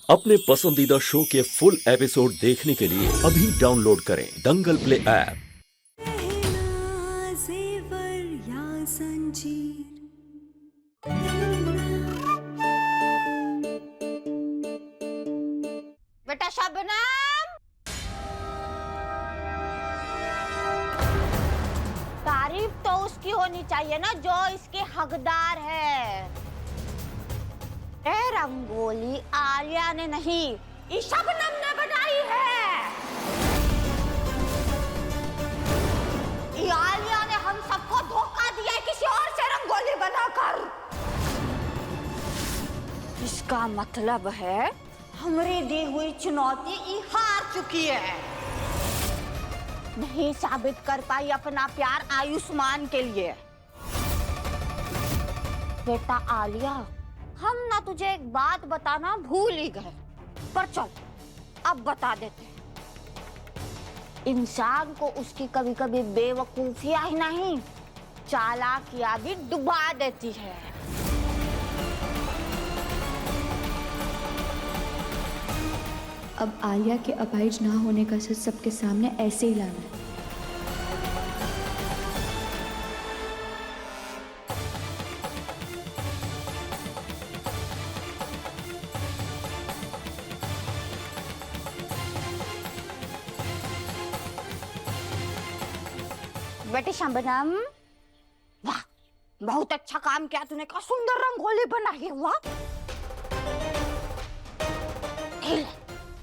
अपने पसंदीदा शो के फुल एपिसोड देखने के लिए अभी डाउनलोड करें दंगल प्ले ऐप। बेटा शबनम, तारीफ तो उसकी होनी चाहिए ना जो इसके हकदार है। ए रंगोली आलिया ने नहीं, ये शबनम ने बनाई है। ये आलिया ने हम सबको धोखा दिया है किसी और से रंगोली बनाकर। इसका मतलब है हमारी दी हुई चुनौती ये हार चुकी है। नहीं साबित कर पाई अपना प्यार आयुष्मान के लिए। बेटा आलिया, हम ना तुझे एक बात बताना भूल ही गए, पर चल अब बता देते हैं। इंसान को उसकी कभी कभी बेवकूफियां ही नहीं, चालाकियां भी डुबा देती है। अब आलिया के अपाहिज ना होने का सच सबके सामने ऐसे ही लाना है। बेटी शबनम, वाह बहुत अच्छा काम किया तूने, क्या सुंदर रंगोली बनाई। वाह,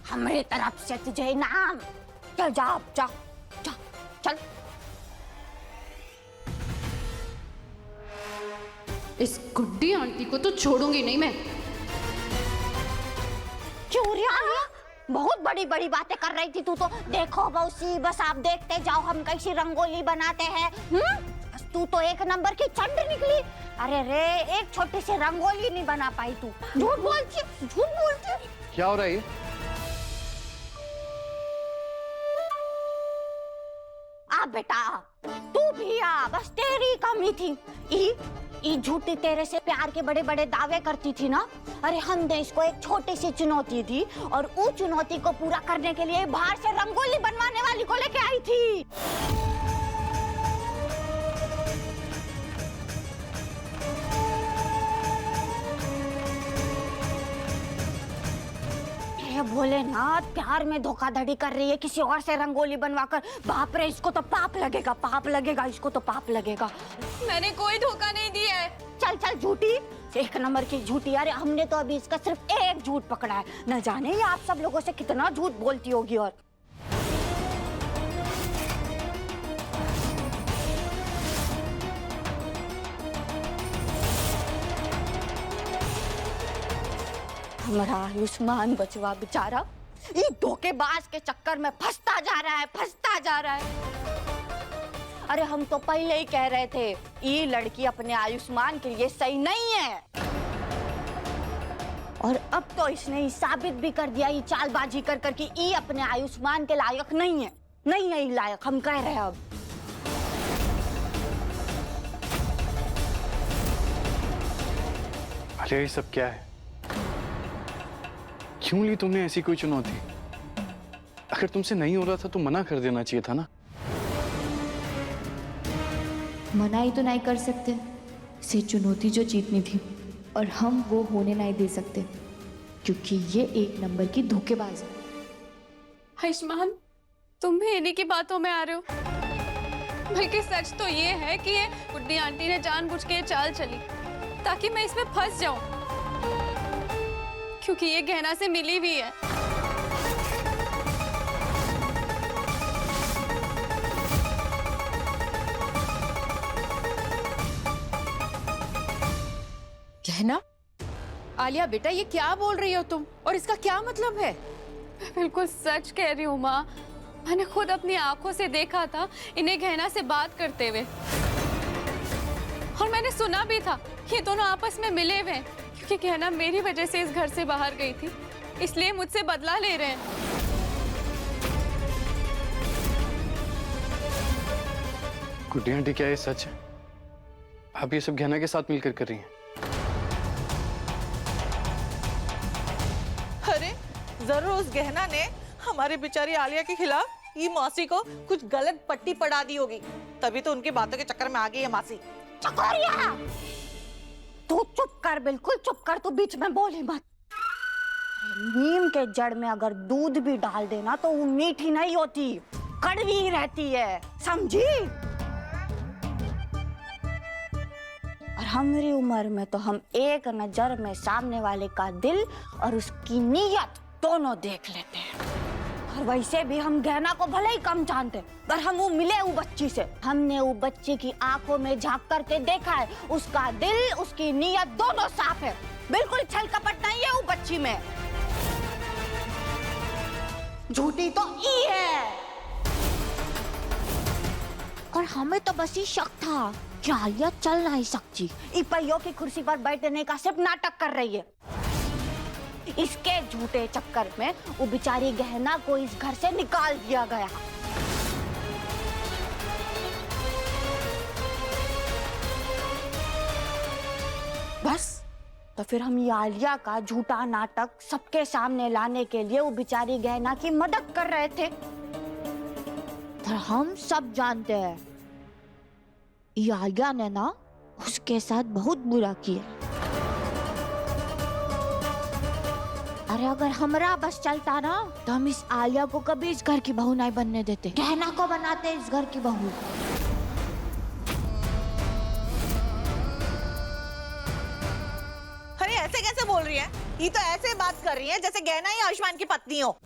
हमारी तरफ से तुझे इनाम। चल जा, जा जा चल। इस गुड्डी आंटी को तो छोड़ूंगी नहीं मैं। क्यों रिया, बहुत बड़ी बड़ी बातें कर रही थी तू तो। देखो मौसी, बस आप देखते जाओ हम कैसी रंगोली बनाते हैं। तू तो एक नंबर की चंड निकली। अरे रे, एक छोटी सी रंगोली नहीं बना पाई तू। झूठ बोलती, झूठ बोलती। क्या हो रहा है ये? आ बेटा, तू भी आ, बस तेरी कमी थी। ई झूठी तेरे से प्यार के बड़े बड़े दावे करती थी ना। अरे हमने इसको एक छोटी सी चुनौती दी और उस चुनौती को पूरा करने के लिए बाहर से रंगोली बनवाने वाली को लेके आई थी। भोलेनाथ, प्यार में धोखाधड़ी कर रही है किसी और से रंगोली बनवाकर। बाप रे, इसको तो पाप लगेगा, पाप लगेगा, इसको तो पाप लगेगा। मैंने कोई धोखा नहीं दिया है। चल चल झूठी, एक नंबर की झूठी। अरे हमने तो अभी इसका सिर्फ एक झूठ पकड़ा है, न जाने ये आप सब लोगों से कितना झूठ बोलती होगी। और हमारा आयुष्मान बचवा बेचारा ये धोखेबाज के चक्कर में फंसता जा रहा है, फंसता जा रहा है। अरे हम तो पहले ही कह रहे थे ये लड़की अपने आयुष्मान के लिए सही नहीं है। और अब तो इसने ये साबित भी कर दिया, ये चालबाजी कर कर कि ये अपने आयुष्मान के लायक नहीं है, नहीं है ये लायक, हम कह रहे हैं। अब अरे ये सब क्या है? क्यों ली तुमने ऐसी कोई चुनौती? अगर तुमसे नहीं हो रहा था तो मना कर देना चाहिए था ना। मना ही तो नहीं कर सकते, इसे चुनौती जो जीतनी थी और हम वो होने नहीं दे सकते क्योंकि ये एक नंबर की धोखेबाज है। आयुष्मान, तुम भी इन्हीं की बातों में आ रहे हो। बल्कि सच तो ये है कि ये गुड्डी आंटी ने जानबूझ के चाल चली ताकि मैं इसमें फंस जाऊं, क्योंकि ये गहना से मिली भी है। गहना? आलिया बेटा, ये क्या बोल रही हो तुम, और इसका क्या मतलब है? मैं बिल्कुल सच कह रही हूँ माँ। मैंने खुद अपनी आंखों से देखा था इन्हें गहना से बात करते हुए, और मैंने सुना भी था ये दोनों आपस में मिले हुए हैं, क्योंकि गहना मेरी वजह से इस घर से बाहर गई थी, इसलिए मुझसे बदला ले रहे हैं। गुड्डी आंटी, क्या ये सच है? आप ये सब गहना के साथ मिलकर कर रही हैं? अरे जरूर उस गहना ने हमारे बेचारी आलिया के खिलाफ ये मौसी को कुछ गलत पट्टी पड़ा दी होगी, तभी तो उनकी बातों के चक्कर में आ गई है मासी। चकोरिया, तू चुप कर, बिल्कुल चुप कर, तू बीच में बोली मत। नीम के जड़ में अगर दूध भी डाल देना तो वो मीठी नहीं होती, कड़वी ही रहती है, समझी? और हमारी उम्र में तो हम एक नजर में सामने वाले का दिल और उसकी नीयत दोनों देख लेते हैं। और वैसे भी हम गहना को भले ही कम जानते, पर हम वो मिले वो बच्ची से, हमने वो बच्ची की आंखों में झांक करके देखा है, उसका दिल उसकी नीयत दोनों साफ है, बिल्कुल छल कपट नहीं है वो बच्ची में। झूठी तो ई है। और हमें तो बस ही शक था कि आलिया चल नहीं सकती, पहियों की कुर्सी पर बैठने का सिर्फ नाटक कर रही है। इसके झूठे चक्कर में वो बेचारी गहना को इस घर से निकाल दिया गया। बस तो फिर हम आलिया का झूठा नाटक सबके सामने लाने के लिए वो बेचारी गहना की मदद कर रहे थे। तो हम सब जानते हैं आलिया ने ना उसके साथ बहुत बुरा किया। अरे अगर हमारा बस चलता ना तो हम इस आलिया को कभी इस घर की बहू नहीं बनने देते, गहना को बनाते इस घर की बहू। अरे ऐसे कैसे बोल रही है? ये तो ऐसे बात कर रही है जैसे गहना ही आयुष्मान की पत्नी हो।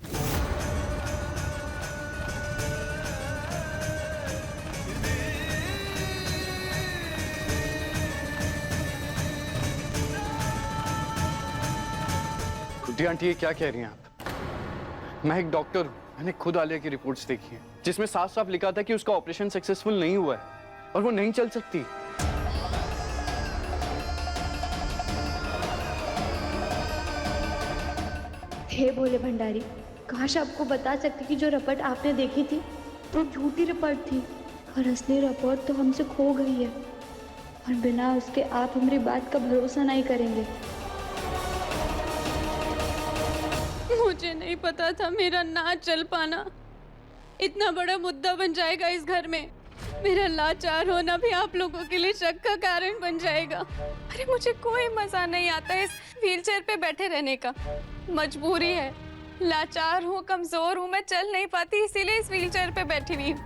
गुड्डी आंटी ये क्या कह रही हैं आप? मैं एक डॉक्टर हूँ, मैंने खुद आलिया की रिपोर्ट्स देखी हैं, जिसमें साफ साफ लिखा था कि उसका ऑपरेशन सक्सेसफुल नहीं हुआ है और वो नहीं चल सकती। हे भोले भंडारी, काश आपको बता सकती कि जो रिपोर्ट आपने देखी थी तो झूठी रिपोर्ट थी और असली रिपोर्ट तो हमसे खो गई है, और बिना उसके आप हमारी बात का भरोसा नहीं करेंगे। मुझे नहीं पता था मेरा ना चल पाना इतना बड़ा मुद्दा बन जाएगा इस घर में। मेरा लाचार होना भी आप लोगों के लिए शक का कारण बन जाएगा। अरे मुझे कोई मजा नहीं आता इस व्हीलचेयर पे बैठे रहने का, मजबूरी है, लाचार हूँ, कमजोर हूँ, मैं चल नहीं पाती, इसीलिए इस व्हीलचेयर पे बैठी हुई हूँ।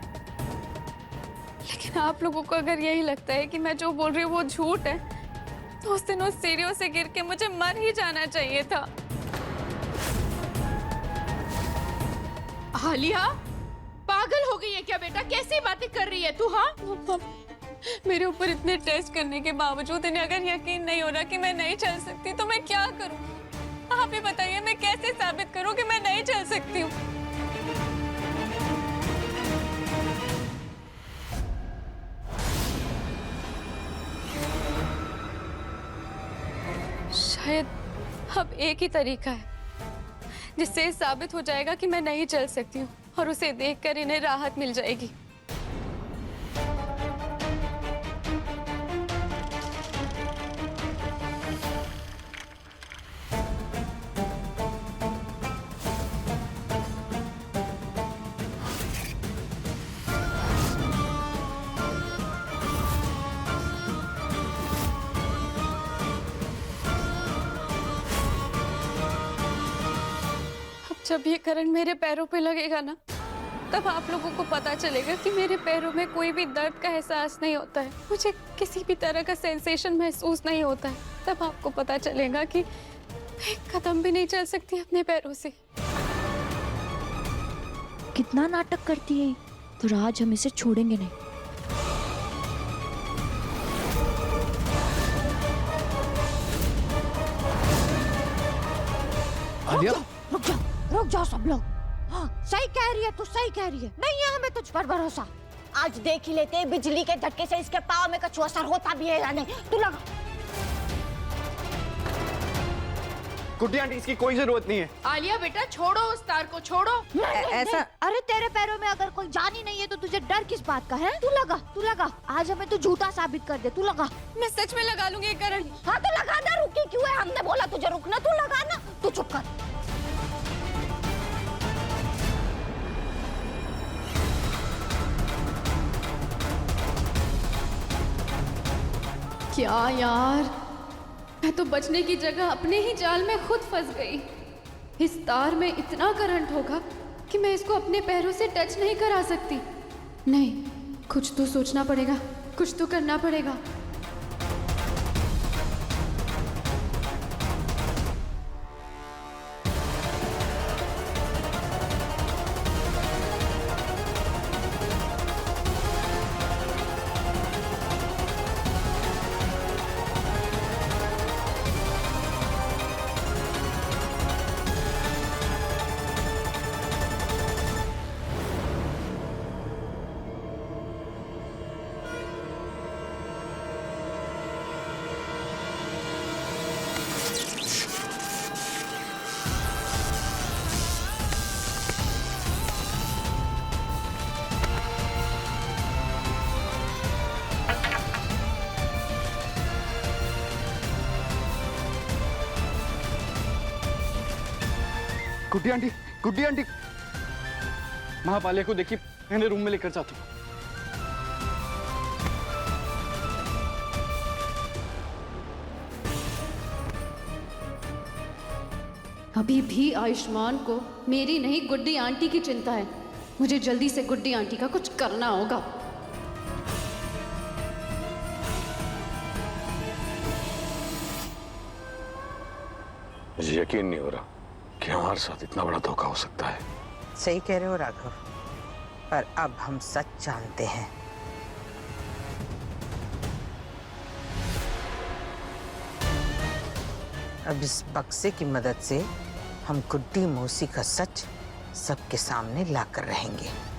लेकिन आप लोगों को अगर यही लगता है कि मैं जो बोल रही हूँ वो झूठ है, तो उस दिन उस सीढ़ियों से गिर के मुझे मर ही जाना चाहिए था। आलिया, पागल हो गई है क्या बेटा? कैसी बातें कर रही है तू? हाँ, मेरे ऊपर इतने टेस्ट करने के बावजूद इन्हें अगर यकीन नहीं हो रहा कि मैं नहीं चल सकती तो मैं क्या करूं? आप ही बताइए, मैं कैसे साबित करूं कि मैं नहीं चल सकती हूँ? शायद अब एक ही तरीका है जिससे ये साबित हो जाएगा कि मैं नहीं चल सकती हूँ, और उसे देखकर इन्हें राहत मिल जाएगी। जब ये करंट मेरे पैरों पे लगेगा ना, तब आप लोगों को पता चलेगा कि मेरे पैरों में कोई भी दर्द का एहसास नहीं होता है, मुझे किसी भी तरह का सेंसेशन महसूस नहीं होता है। तब आपको पता चलेगा कि मैं एक कदम भी नहीं चल सकती अपने पैरों से। कितना नाटक करती है, पर आज हम इसे छोड़ेंगे नहीं। आलिया, रुक जाओ सब लोग। हाँ, सही कह रही है तू, सही कह रही है, नहीं है हमें तुझ पर भरोसा। आज देख ही लेते हैं बिजली के झटके से इसके पाँव में कुछ असर होता भी है या नहीं। तू लगा। गुड्डी आंटी इसकी कोई जरूरत नहीं है। आलिया बेटा, छोड़ो उस तार को, छोड़ो। ऐसा अरे तेरे पैरों में अगर कोई जान ही नहीं है तो तुझे डर किस बात का है? तू लगा, आज हमें तू झूठा साबित कर दे। तू लगा। मैं सच में लगा लूंगी ये करंट। हाँ तो लगा ना, रुकी क्यों है? हमने बोला तुझे रुकना, तू लगा ना। तू चुप कर। क्या यार, मैं तो बचने की जगह अपने ही जाल में खुद फंस गई। इस तार में इतना करंट होगा कि मैं इसको अपने पैरों से टच नहीं करा सकती। नहीं, कुछ तो सोचना पड़ेगा, कुछ तो करना पड़ेगा। गुड्डी आंटी, गुड्डी आंटी, महापालिया को देखिए, मैंने रूम में लेकर जाता हूँ। अभी भी आयुष्मान को मेरी नहीं गुड्डी आंटी की चिंता है। मुझे जल्दी से गुड्डी आंटी का कुछ करना होगा। मुझे यकीन नहीं हो रहा कि हमारे साथ इतना बड़ा धोखा हो सकता है। सही कह रहे हो राघव, पर अब हम सच जानते हैं। अब इस बक्से की मदद से हम गुड्डी मौसी का सच सबके सामने लाकर रहेंगे।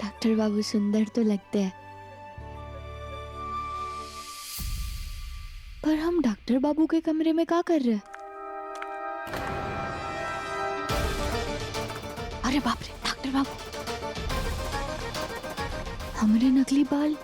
डॉक्टर बाबू सुंदर तो लगते हैं, पर हम डॉक्टर बाबू के कमरे में क्या कर रहे हैं? अरे बाप रे, डॉक्टर बाबू, हमारे नकली बाल।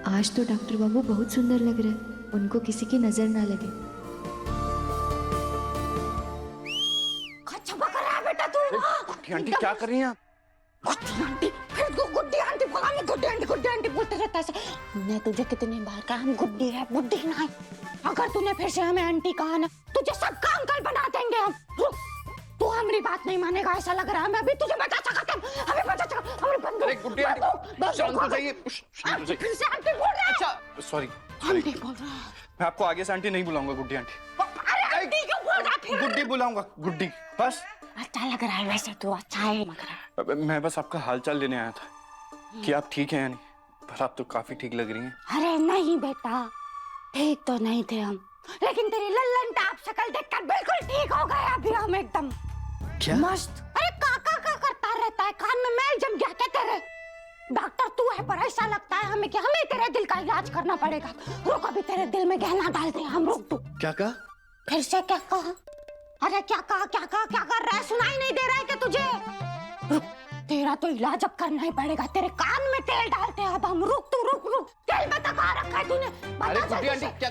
आज तो डॉक्टर बाबू बहुत सुंदर लग रहे हैं, उनको किसी की नजर ना लगे। अच्छा कर रहा है बेटा तू। गुड्डी आंटी क्या कर रही हैं आप? गुड्डी आंटी, फिर तू गुड्डी आंटी बोला, मैं गुड्डी आंटी बोलते रहता है। मैं तुझे कितनी बार कहा हम गुड्डी है, बुड्ढी नहीं। अगर तूने फिर से हमें आंटी कहा ना, तुझे सब काम कल बना देंगे हम। तू हमारी बात नहीं मानेगा ऐसा लग रहा है। मैं अभी तुझे बता सकता हूँ, अभी बता सकता हूँ। बंद अरे गुड्डी आंटी, शांत हो जाइए, शांत हो जाइए। फिर से आंटी बोल रहा है। अच्छा, सॉरी, आंटी बोल रहा है। मैं आपको आगे से आंटी नहीं बुलाऊंगा गुड्डी आंटी। अरे आंटी क्यों बोल रहा है फिर? गुड्डी बुलाऊंगा, गुड्डी बस। अच्छा लग रहा है वैसे, तू अच्छा है लग रहा है। मैं बस आपका हालचाल लेने आया था कि आप ठीक हैं या नहीं, पर आप तो काफी ठीक लग रही हैं। अरे नहीं बेटा, ठीक तो नहीं थे हम, लेकिन तेरी लल्लन टाप शक्ल देखकर बिल्कुल ठीक हो गए अभी हम एकदम। क्या? मस्त। अरे काका का करता रहता है, कान में मैल जम गया क्या तेरे? डॉक्टर तू है, पर ऐसा लगता है हमें कि हमें तेरे दिल का इलाज करना पड़ेगा। रुक, अभी तेरे दिल में गहना डालते हैं हम। रुक तू। क्या कहा? फिर से क्या कहा? अरे क्या कहा, क्या कहा, क्या कर रहा है? सुनाई नहीं दे रहा है क्या तुझे? रुक, तेरा तो इलाज अब करना ही पड़ेगा। तेरे कान में तेल डालते हैं अब हम। रुक तू, रुक रुक। तेल बता कहाँ रखा है तूने? अरे गुड्डी आंटी, क्या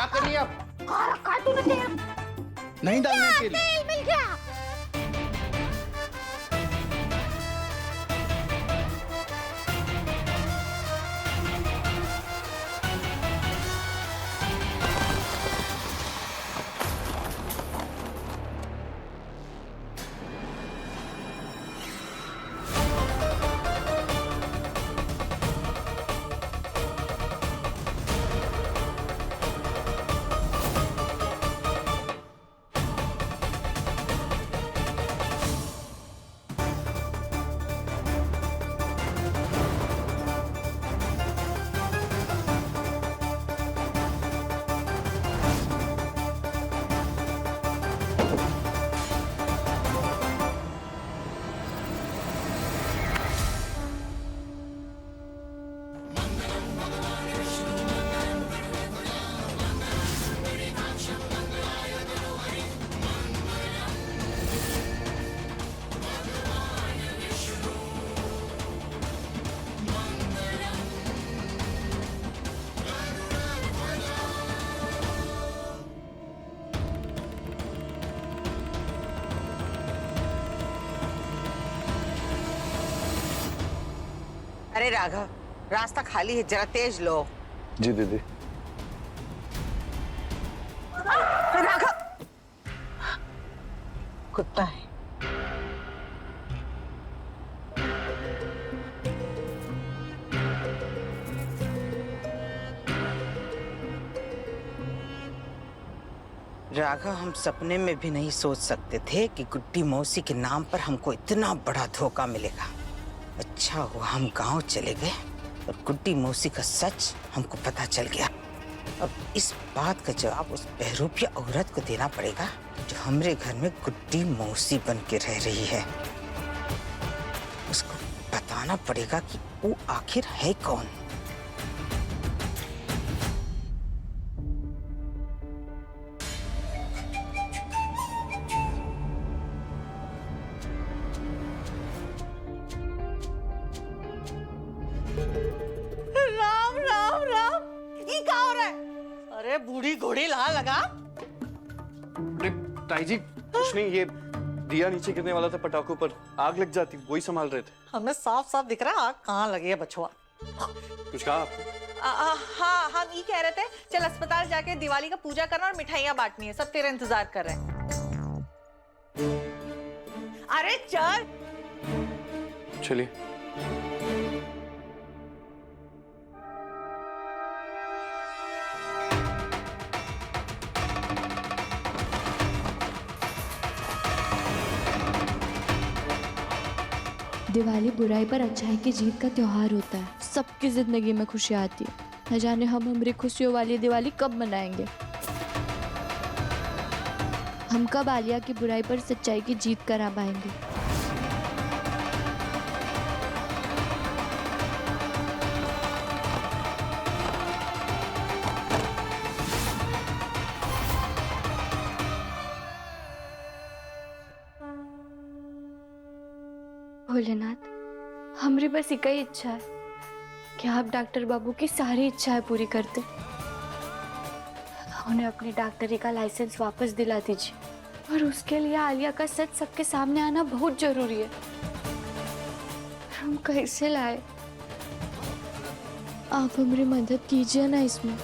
कर रही हैं आप? कहाँ रखा है तूने तेल? नहीं डालना तेल। तेल मिल गया। अरे राघव, रास्ता खाली है, जरा तेज लो। जी दीदी। राघव, कुत्ता है। राघव, हम सपने में भी नहीं सोच सकते थे कि गुड्डी मौसी के नाम पर हमको इतना बड़ा धोखा मिलेगा। अच्छा हुआ हम गांव चले गए और गुड्डी मौसी का सच हमको पता चल गया। अब इस बात का जवाब उस बहरूपिया औरत को देना पड़ेगा जो हमरे घर में गुड्डी मौसी बन के रह रही है। उसको बताना पड़ेगा कि वो आखिर है कौन। राम राम राम, ये क्या हो रहा है? अरे बूढ़ी घोड़ी ला लगा। अरे ताई जी कुछ नहीं, ये दिया नीचे गिरने वाला था पटाखों पर, आग लग जाती, वही संभाल रहे थे। हमें साफ साफ दिख रहा है आग कहाँ लगी है बछुआ। कुछ कहा आप? हाँ, हम ये कह रहे थे चल अस्पताल जाके दिवाली का पूजा करना और मिठाइयाँ बांटनी है, सब तेरा इंतजार कर रहे हैं। अरे चल। चलिए। दिवाली बुराई पर अच्छाई की जीत का त्योहार होता है। सबकी जिंदगी में खुशियाँ आती है। न जाने हम हमारी खुशियों वाली दिवाली कब मनाएंगे। हम कब आलिया की बुराई पर सच्चाई की जीत करा पाएंगे। भोलेनाथ, हमारी बस एक ही इच्छा है कि आप डॉक्टर बाबू की सारी इच्छाएं पूरी करते, उन्हें अपनी डॉक्टरी का लाइसेंस वापस दिला दीजिए। और उसके लिए आलिया का सच सबके सामने आना बहुत जरूरी है। हम कैसे लाए? आप हमारी मदद कीजिए ना इसमें।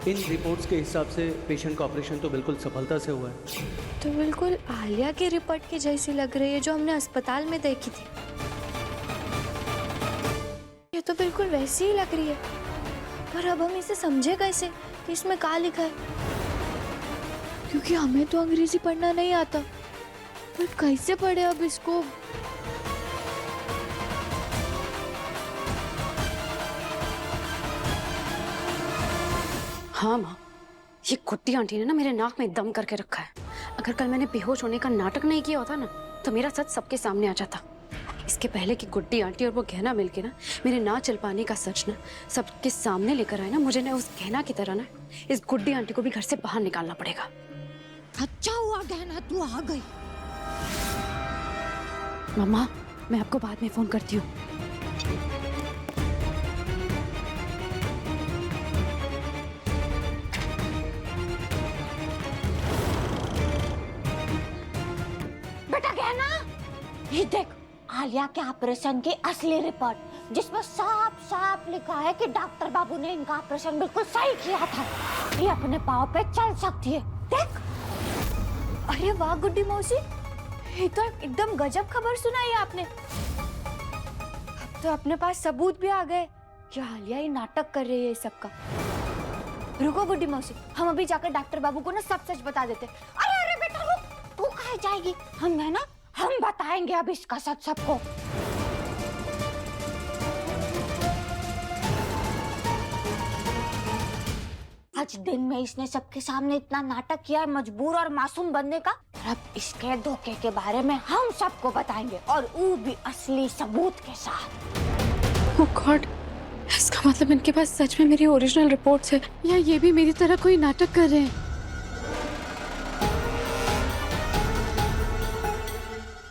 इन रिपोर्ट्स के हिसाब से पेशेंट का ऑपरेशन तो बिल्कुल सफलता से हुआ है। तो बिल्कुल आलिया की रिपोर्ट की जैसी लग रही है जो हमने अस्पताल में देखी थी। ये तो बिल्कुल वैसी ही लग रही है, पर अब हम इसे समझे कैसे कि इसमें क्या लिखा है? क्योंकि हमें तो अंग्रेजी पढ़ना नहीं आता, पर कैसे पढ़े अब इसको? हाँ माँ, ये कुट्टी आंटी ने ना मेरे नाक में दम करके रखा है। अगर कल मैंने बेहोश होने का नाटक नहीं किया होता ना तो मेरा सच सबके सामने आ जाता। इसके पहले कि गुड्डी आंटी और वो गहना मिलके ना मेरे ना चल पाने का सच ना सबके सामने लेकर आए ना, मुझे ना उस गहना की तरह ना इस गुड्डी आंटी को भी घर से बाहर निकालना पड़ेगा। अच्छा हुआ गहना तू आ गई। मम्मा, मैं आपको बाद में फोन करती हूँ। बेटा गहना, ये देख आलिया के ऑपरेशन की असली रिपोर्ट। जिसमें साफ साफ लिखा है कि डॉक्टर बाबू ने इनका ऑपरेशन बिल्कुल सही किया था। ये अपने पाँव पे चल सकती है, देख। अरे वाह गुड्डी मौसी, ये तो एकदम गजब खबर सुनाई आपने। अब तो अपने पास सबूत भी आ गए कि आलिया ये नाटक कर रही है सबका। रुको गुड्डी मौसी, हम अभी जाकर डॉक्टर बाबू को ना सब सच बता देते। अरे अरे बेटा रुक, तू कहाँ जाएगी? हम है ना, हम बताएंगे अब इसका सच सबको। आज दिन में इसने सबके सामने इतना नाटक किया है मजबूर और मासूम बनने का। अब इसके धोखे के बारे में हम सबको बताएंगे, और वो भी असली सबूत के साथ। ओह गॉड, इसका मतलब इनके पास सच में मेरी ओरिजिनल रिपोर्ट्स है, या ये भी मेरी तरह कोई नाटक कर रहे हैं।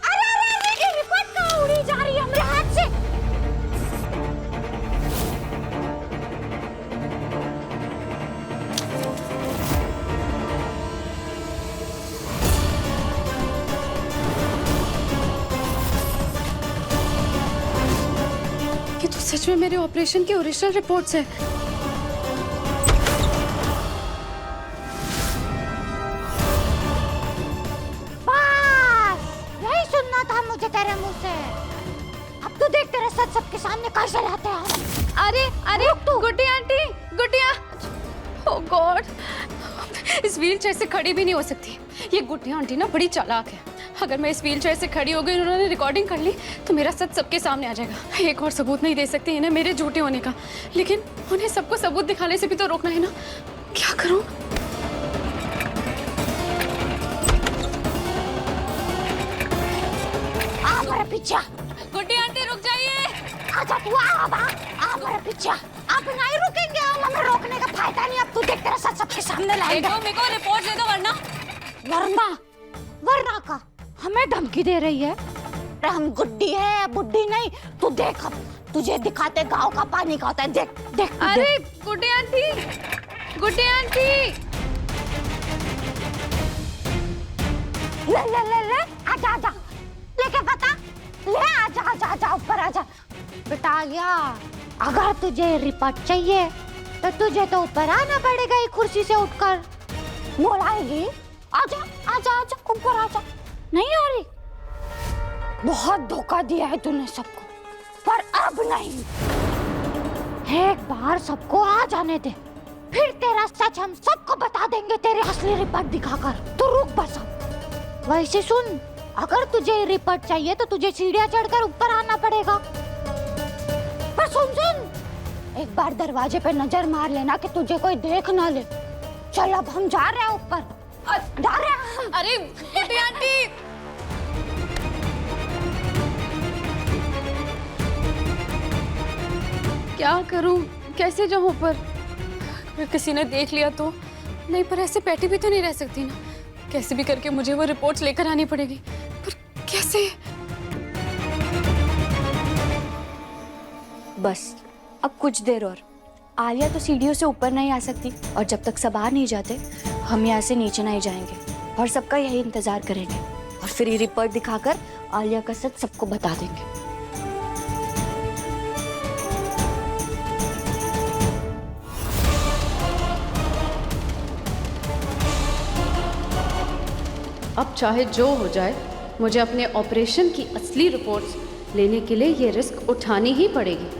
अरे ये रिपोर्ट कहाँ उड़ी जा रही है हमारे हाथ से? ये तो सच में मेरे ऑपरेशन की ओरिजिनल रिपोर्ट्स है। बस यही सुनना था मुझे तेरे मुंह से। अब तो देख तेरे सच सबके सामने कैसे लाते हैं हम। अरे अरे गुड्डी आंटी, गुड्डिया, ओह गॉड, इस व्हीलचेयर से खड़ी भी नहीं हो सकती। ये गुड्डी आंटी ना बड़ी चालाक है। अगर मैं इस व्हीलचेयर से खड़ी हो गई, उन्होंने रिकॉर्डिंग कर ली, तो मेरा सच सबके सामने आ जाएगा। एक और सबूत नहीं दे सकती इन्हें मेरे झूठे होने का, लेकिन उन्हें सबको सबूत दिखाने से भी तो रोकना है ना। क्या करूं? आ मेरे पीछे। गुड्डी आंटी रुक जाइए। आजा तू, आ मेरे पीछे। अब नहीं रुकेंगे हम, हमें रोकने का फायदा नहीं। अब तू देख तेरा सच सबके सामने लाएंगे। मेरे को रिपोर्ट दे दो, वरना वरना का हमें धमकी दे रही है। अरे हम गुड्डी है, बुड्ढी नहीं। तू देख, अब तुझे दिखाते गांव का पानी का होता है। देख देख। अरे गुड्डी आंटी, गुड्डी आंटी, ले ले ले ले, आजा आजा, लेके बता, ले आजा आजा आजा, ऊपर आजा। बेटा आ गया। अगर तुझे रिपोर्ट चाहिए तो तुझे तो ऊपर आना पड़ेगा ये कुर्सी से उठकर। बोलाएगी आजा आजा आजा, ऊपर आजा। नहीं आ रही? बहुत धोखा दिया है तूने सबको, पर अब नहीं। एक बार सबको आ जाने दे, फिर तेरा सच हम सबको बता देंगे तेरे असली रिपोर्ट दिखाकर। तो रुक बस अब। वैसे सुन, अगर तुझे रिपोर्ट चाहिए तो तुझे सीढ़ियां चढ़कर ऊपर आना पड़ेगा। पर सुन सुन, एक बार दरवाजे पे नजर मार लेना कि तुझे कोई देख ना ले। चल अब हम जा रहे हैं ऊपर, जा रहे हैं। अरे गुड्डी आंटी, क्या करूं, कैसे जाऊं ऊपर? अगर किसी ने देख लिया तो नहीं, पर ऐसे बैठी भी तो नहीं रह सकती ना। कैसे भी करके मुझे वो रिपोर्ट्स लेकर आनी पड़ेगी, पर कैसे? बस अब कुछ देर और। आलिया तो सीढ़ियों से ऊपर नहीं आ सकती, और जब तक सब आ नहीं जाते हम यहाँ से नीचे नहीं जाएंगे, और सबका यही इंतजार करेंगे, और फिर ये रिपोर्ट दिखाकर आलिया का सच सबको बता देंगे। अब चाहे जो हो जाए, मुझे अपने ऑपरेशन की असली रिपोर्ट्स लेने के लिए ये रिस्क उठानी ही पड़ेगी।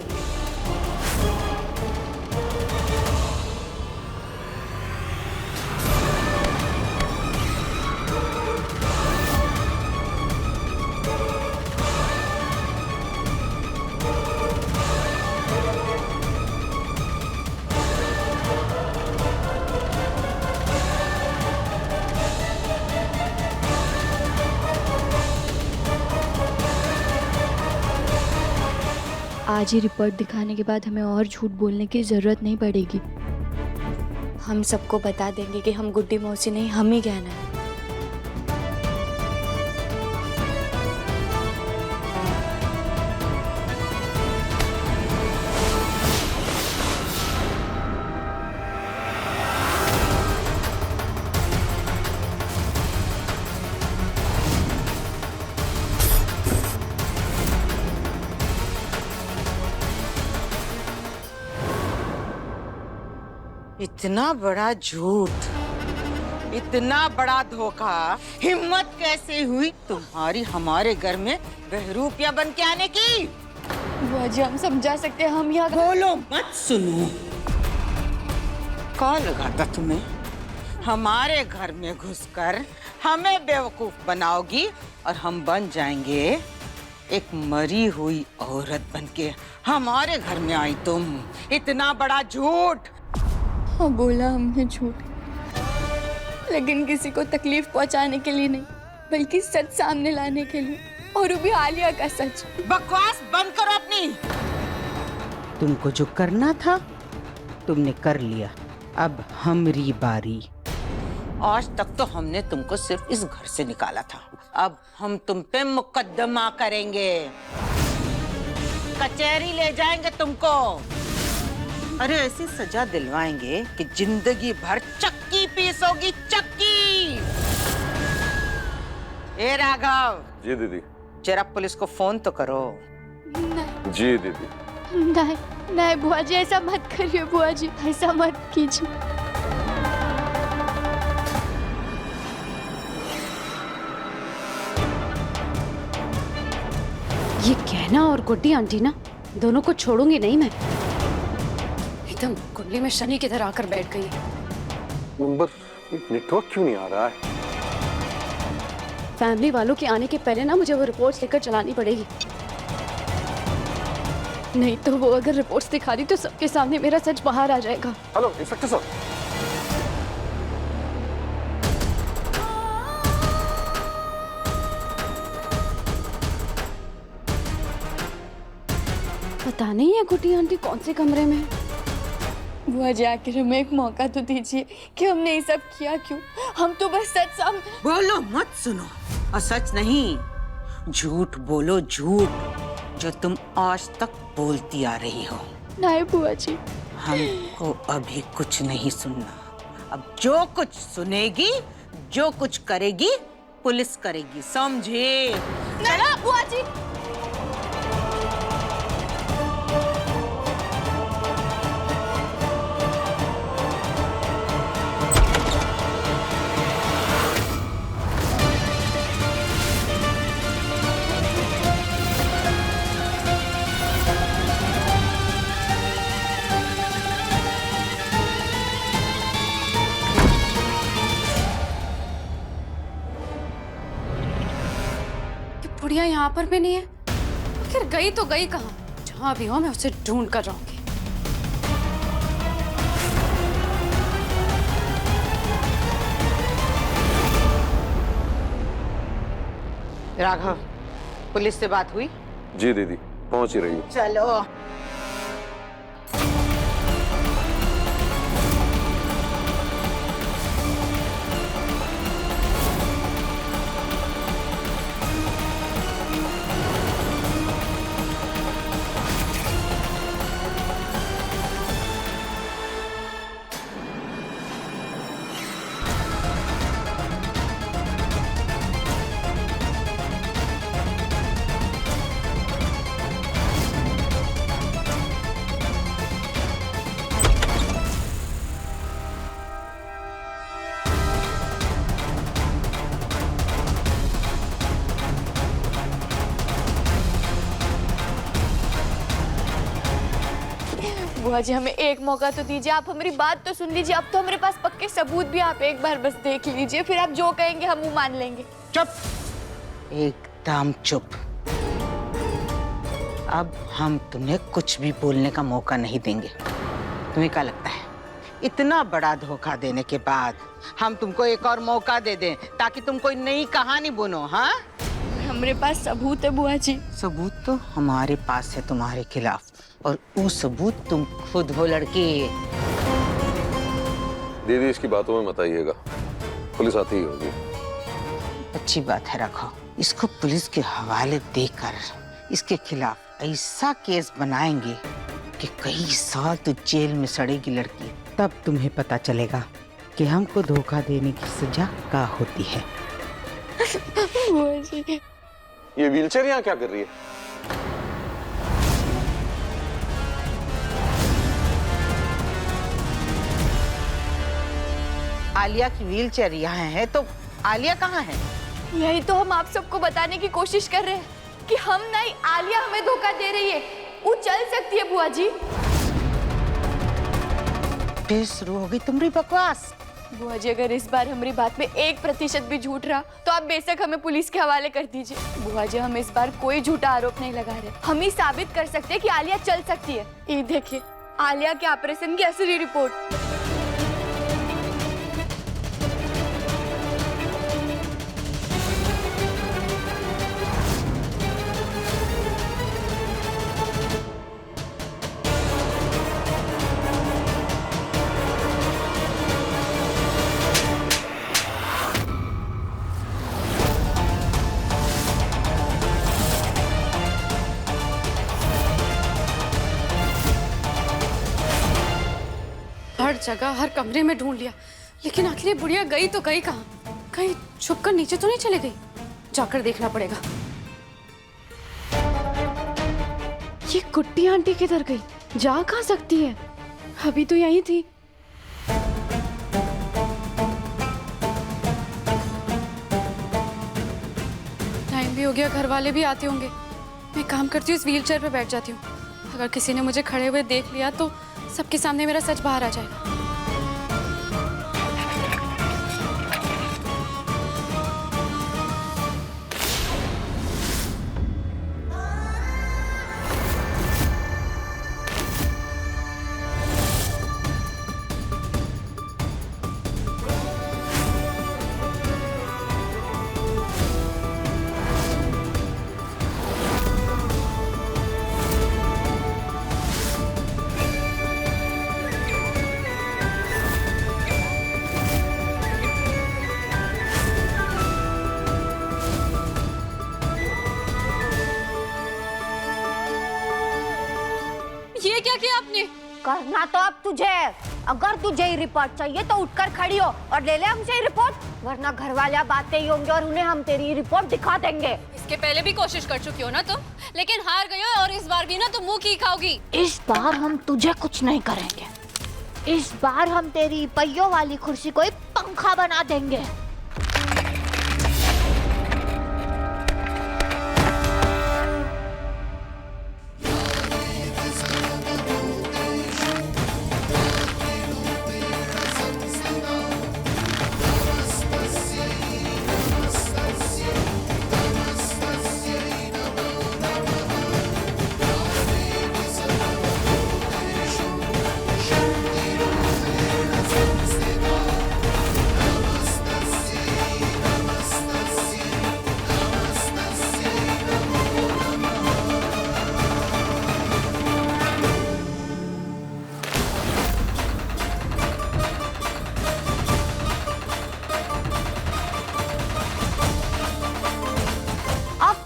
आज ही रिपोर्ट दिखाने के बाद हमें और झूठ बोलने की जरूरत नहीं पड़ेगी। हम सबको बता देंगे कि हम गुड्डी मौसी नहीं, हम ही कहना है। इतना बड़ा झूठ, इतना बड़ा धोखा, हिम्मत कैसे हुई तुम्हारी हमारे घर में बहरूपिया बन के आने की? बुआ जी हम समझा सकते हैं, हम यहाँ बोलो मत सुनो। कौन लगाता तुम्हें? हमारे घर में घुसकर हमें बेवकूफ बनाओगी और हम बन जाएंगे एक मरी हुई औरत बनके। हमारे घर में आई तुम, इतना बड़ा झूठ। हाँ बोला हमने झूठ, लेकिन किसी को तकलीफ पहुंचाने के लिए नहीं, बल्कि सच सामने लाने के लिए, और वो भी आलिया का सच। बकवास बंद करो अपनी। तुमको जो करना था तुमने कर लिया, अब हमारी बारी। आज तक तो हमने तुमको सिर्फ इस घर से निकाला था, अब हम तुम पे मुकदमा करेंगे, कचहरी ले जाएंगे तुमको। अरे ऐसी सजा दिलवाएंगे कि जिंदगी भर चक्की पीसोगी, चक्की। ए राघव। जी दीदी। जरा पुलिस को फोन तो करो। जी दीदी। नहीं नहीं बुआ जी, ऐसा मत करिए बुआ जी, ऐसा मत कीजिए। ये कहना और गुड्डी आंटी ना, दोनों को छोड़ूंगी नहीं मैं। एकदम कुंडली में शनि की तरह आकर बैठ गई। नंबर नेटवर्क क्यों नहीं आ रहा है? फैमिली वालों के आने के पहले ना मुझे वो रिपोर्ट्स लेकर चलानी पड़ेगी, नहीं तो वो अगर रिपोर्ट्स दिखा दी तो सबके सामने मेरा सच बाहर आ जाएगा। हेलो इंस्पेक्टर साहब। पता नहीं है गुड्डी आंटी कौन से कमरे में है। बुआ जी आखिर हमें एक मौका तो दीजिए कि हमने ये सब किया क्यों। हम तो बस सच सामने। बोलो मत सुनो, और सच नहीं, झूठ बोलो, झूठ जो तुम आज तक बोलती आ रही हो। नहीं बुआ जी, हमको अभी कुछ नहीं सुनना। अब जो कुछ सुनेगी, जो कुछ करेगी, पुलिस करेगी, समझे? चलो बुआ जी। बुढ़िया यहाँ पर भी नहीं है, आखिर गई तो गई कहाँ? जहाँ भी हो मैं उसे ढूंढ कर रहूंगी। राघव, पुलिस से बात हुई? जी दीदी, पहुंच ही रही हूँ। चलो। बुआ जी हमें एक मौका तो दीजिए, आप हमारी बात तो सुन लीजिए। अब तो हमारे पास पक्के सबूत भी, आप एक बार बस देख लीजिए, फिर आप जो कहेंगे हम वो मान लेंगे। चुप, एकदम चुप। अब हम तुम्हें कुछ भी बोलने का मौका नहीं देंगे। तुम्हें क्या लगता है इतना बड़ा धोखा देने के बाद हम तुमको एक और मौका दे दें ताकि तुम कोई नई कहानी बुनो? हाँ, हमारे पास सबूत है बुआ जी। सबूत तो हमारे पास है तुम्हारे खिलाफ, और वो सबूत तुम खुद हो लड़की। दीदी इसकी बातों में मत आइएगा, पुलिस आती ही होगी। अच्छी बात है, रखो इसको पुलिस के हवाले देकर इसके खिलाफ ऐसा केस बनाएंगे कि कई साल तो जेल में सड़ेगी लड़की। तब तुम्हें पता चलेगा कि हमको धोखा देने की सजा क्या होती है। बुआ जी, ये व्हीलचेयर यहाँ क्या कर रही है? आलिया की व्हीलचेयर यहाँ है, तो आलिया कहाँ है? यही तो हम आप सबको बताने की कोशिश कर रहे हैं कि हम नहीं, आलिया हमें धोखा दे रही है। वो चल सकती है बुआ जी। फिर शुरू हो गई तुम्हारी बकवास। बुआ जी, अगर इस बार हमारी बात में 1% भी झूठ रहा तो आप बेशक हमें पुलिस के हवाले कर दीजिए। बुआ जी, हम इस बार कोई झूठा आरोप नहीं लगा रहे। हम ही साबित कर सकते हैं कि आलिया चल सकती है। ये देखिए, आलिया के ऑपरेशन की असली रिपोर्ट। हर जगह, हर कमरे में ढूंढ लिया, लेकिन आखिर ये बुढ़िया गई तो गई कहाँ? कहीं छुपकर नीचे तो नहीं चले गई? जाकर देखना पड़ेगा। ये कुट्टी आंटी किधर गई? जा कहाँ सकती है? अभी तो यहीं थी। टाइम भी हो गया, घर वाले भी आते होंगे। मैं काम करती हूँ, इस व्हीलचेयर पे बैठ जाती हूँ। अगर किसी ने मुझे खड़े हुए देख लिया तो सबके सामने मेरा सच बाहर आ जाएगा। ये क्या किया आपने? करना तो अब तुझे। अगर तुझे ही रिपोर्ट चाहिए तो उठकर खड़ी हो और ले ले हमसे ही रिपोर्ट, वरना घर वाले अब आते ही होंगे और उन्हें हम तेरी रिपोर्ट दिखा देंगे। इसके पहले भी कोशिश कर चुकी हो ना तुम, लेकिन हार गई हो, और इस बार भी ना तुम मुंह की खाओगी। इस बार हम तुझे कुछ नहीं करेंगे। इस बार हम तेरी पहियों वाली कुर्सी को एक पंखा बना देंगे।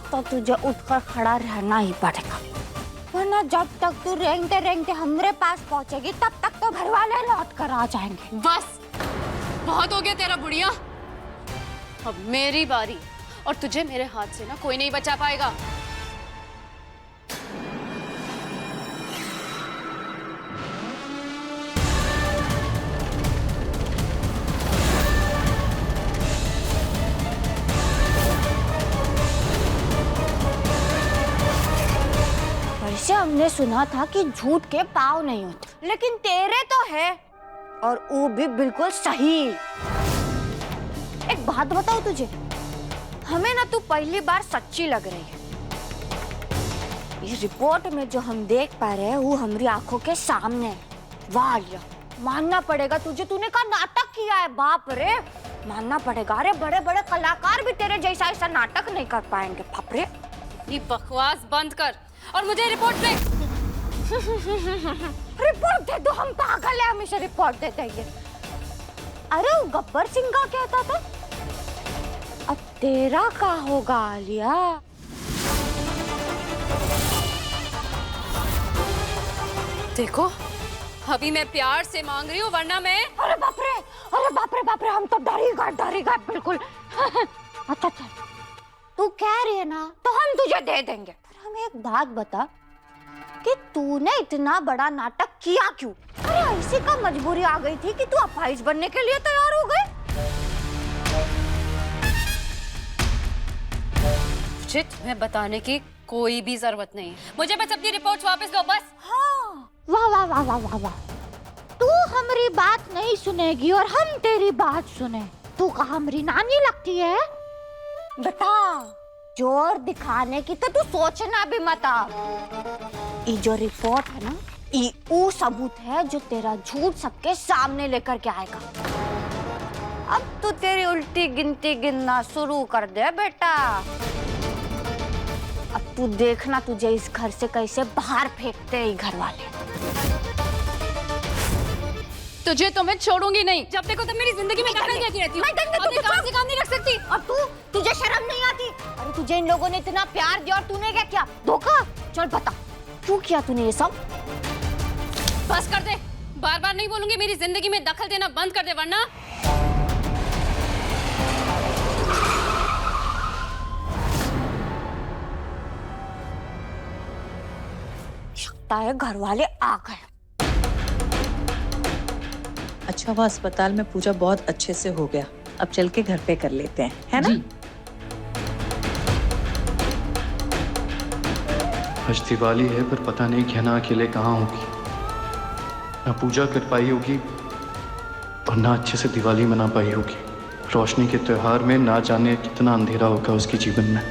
तो तुझे उठकर खड़ा रहना ही पड़ेगा, वरना जब तक तू रेंगते रेंगते हमारे पास पहुंचेगी तब तक तो घर वाले लौट कर आ जाएंगे। बस, बहुत हो गया तेरा बुढ़िया। अब मेरी बारी, और तुझे मेरे हाथ से ना कोई नहीं बचा पाएगा। वैसे हमने सुना था कि झूठ के पाँव नहीं होते, लेकिन तेरे तो है, और वो भी बिल्कुल सही। एक बात बताओ तुझे, हमें ना तू पहली बार सच्ची लग रही है। ये रिपोर्ट में जो हम देख पा रहे हैं वो हमारी आंखों के सामने है। वाह आलिया, मानना पड़ेगा तुझे, तूने का नाटक किया है। बाप रे, मानना पड़ेगा। अरे बड़े बड़े कलाकार भी तेरे जैसा ऐसा नाटक नहीं कर पाएंगे। बाप रे, ये बकवास बंद कर और मुझे रिपोर्ट दे। रिपोर्ट दे दो, हम पागल है, हमेशा रिपोर्ट देते हैं। अरे वो गब्बर सिंह का कहता था, अब तेरा क्या होगा आलिया? देखो, अभी मैं प्यार से मांग रही हूँ, वरना मैं। अरे बाप रे, अरे बाप रे बाप रे, हम तो डर ही गए बिल्कुल। अच्छा अच्छा, तू कह रही है ना तो हम तुझे दे देंगे। पर हमें एक बात बता कि तूने इतना बड़ा नाटक किया क्यों? अरे ऐसी का मजबूरी आ गई थी कि तू अपाहिज बनने के लिए तैयार हो गए? मुझे तुम्हें बताने की कोई भी जरूरत नहीं है। मुझे बस अपनी रिपोर्ट्स वापस दो बस। हाँ, वाह वाह वाह वाह वाह वाह। तू हमारी बात नहीं सुनेगी और हम तेरी बात सुने। तू का हमारी नानी लगती है बेटा। जोर दिखाने की तो तू सोचना भी मत। ये जो रिपोर्ट है ना, ये वो सबूत है जो तेरा झूठ सबके सामने लेकर के आएगा। अब तू तेरी उल्टी गिनती गिनना शुरू कर दे बेटा। अब तू देखना तुझे इस घर से कैसे बाहर फेंकते हैं घर वाले। तुझे तो मैं छोड़ूंगी नहीं। जब देखो तब मेरी जिंदगी में दखल देती रहती हूँ। अपने काम से काम नहीं रख सकती। और तुझे शर्म नहीं आती? अरे तुझे इन लोगों ने इतना प्यार दिया और तूने क्या किया? धोखा। चल बता, क्यों किया तूने ये सब? बस कर दे। बार बार नहीं बोलूंगी। मेरी जिंदगी में दखल देना बंद कर दे, वरना लगता है घर वाले आ गए। अच्छा, वो अस्पताल में पूजा बहुत अच्छे से हो गया। अब चल के घर पे कर लेते हैं, है ना? आज दिवाली है, पर पता नहीं गहना अकेले कहाँ होगी। ना पूजा कर पाई होगी और ना अच्छे से दिवाली मना पाई होगी। रोशनी के त्योहार में ना जाने कितना अंधेरा होगा उसके जीवन में।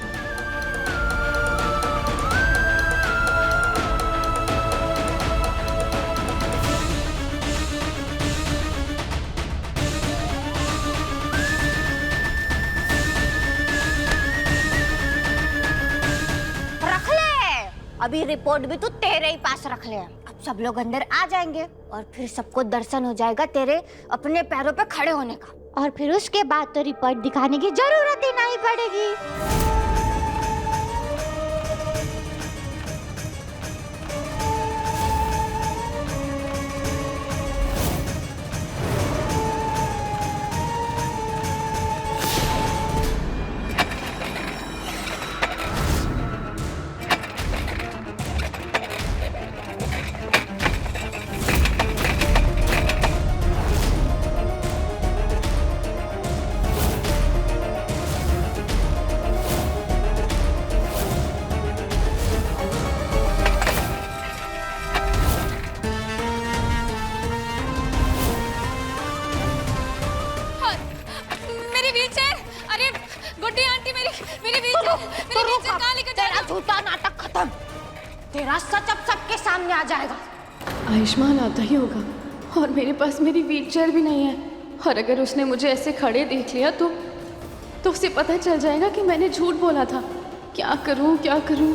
अभी रिपोर्ट भी तू तेरे ही पास रख ले। अब सब लोग अंदर आ जाएंगे और फिर सबको दर्शन हो जाएगा तेरे अपने पैरों पे खड़े होने का। और फिर उसके बाद तो रिपोर्ट दिखाने की जरूरत ही नहीं पड़ेगी। झूठा नाटक खत्म। तेरा सच अब सबके सामने आ जाएगा। आयुष्मान आता ही होगा और मेरे पास मेरी व्हीलचेयर भी नहीं है। और अगर उसने मुझे ऐसे खड़े देख लिया तो उसे पता चल जाएगा कि मैंने झूठ बोला था। क्या करूं, क्या करूं?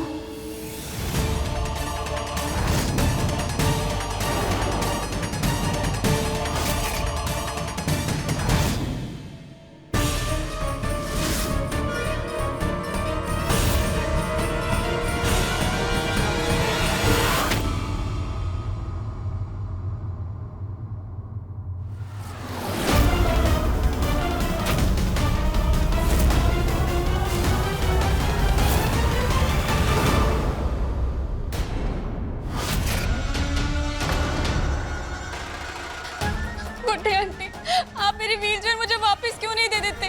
आप मेरी व्हीलचेयर मुझे वापस क्यों नहीं दे देते?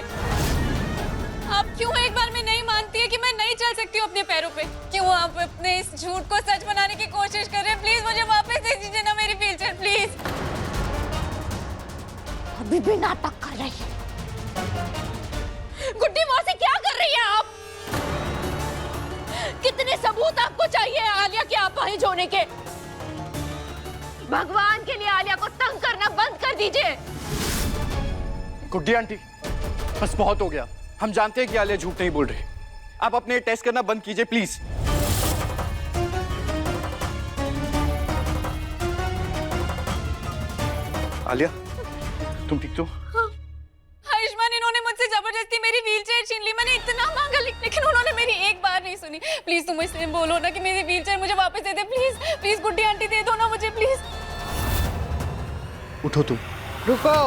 आप क्यों एक बार में नहीं मानती है कि मैं नहीं चल सकती हूँ अपने पैरों पे? क्यों आप अपने इस झूठ को सच बनाने की कोशिश कर रहे हैं? प्लीज मुझे वापस दे दीजिए ना मेरी व्हीलचेयर, प्लीज। अभी भी नाटक कर रही है। गुड्डी मौसी, क्या कर रही है आप? कितने सबूत आपको चाहिए आलिया के अपाहिज होने के? भगवान के लिए आलिया को तंग करना बंद कर दीजिए। गुड्डी आंटी, बस बहुत हो गया। हम जानते हैं कि आलिया झूठ नहीं बोल रही। आप अपने टेस्ट करना बंद कीजिए प्लीज। आलिया, तुम ठीक तो? आयुष्मान, इन्होंने मुझसे जबरदस्ती मेरी व्हीलचेयर छीन ली। मैंने इतना मांगा लेकिन उन्होंने मेरी एक बार नहीं सुनी। प्लीज तुम मुझसे बोलो ना कि मेरी व्हीलचेयर मुझे वापस दे दे। प्लीज प्लीज गुड्डी आंटी, दे दो ना मुझे प्लीज। उठो तुम। रुको।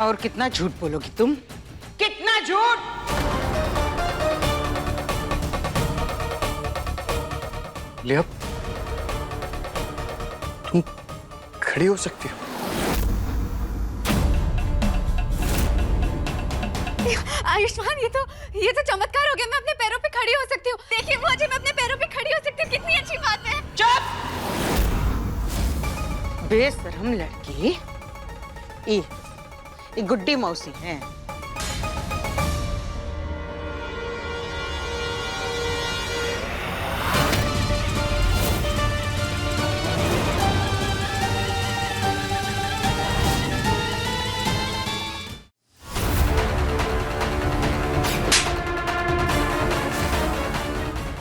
और कितना झूठ बोलोगी तुम? कितना झूठ? लिया, तुम खड़ी हो सकती हो? आयुष्मान, ये तो चमत्कार हो गया। मैं अपने पैरों पे खड़ी हो सकती हूँ। देखिए मुझे, मैं अपने पैरों पे खड़ी हो सकती हूँ। कितनी अच्छी बात है। चुप! बेशरम लड़की। ये गुड्डी मौसी है।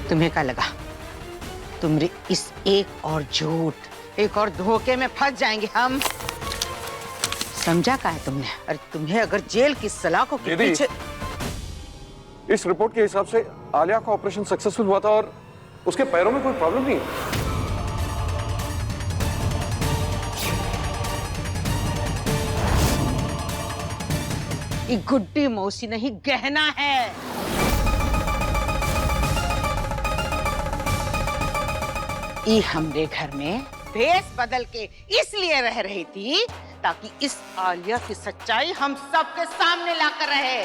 तुम्हें क्या लगा तुम्हारे इस एक और झूठ, एक और धोखे में फंस जाएंगे हम? समझा क्या है तुमने? अरे तुम्हें अगर जेल की सलाखों के पीछे... इस रिपोर्ट के हिसाब से आलिया का ऑपरेशन सक्सेसफुल हुआ था और उसके पैरों में कोई प्रॉब्लम नहीं है। ये गुड्डी मौसी नहीं, गहना है। ये हमरे घर में भेष बदल के इसलिए रह रही थी ताकि इस आलिया की सच्चाई हम सबके सामने लाकर रहे।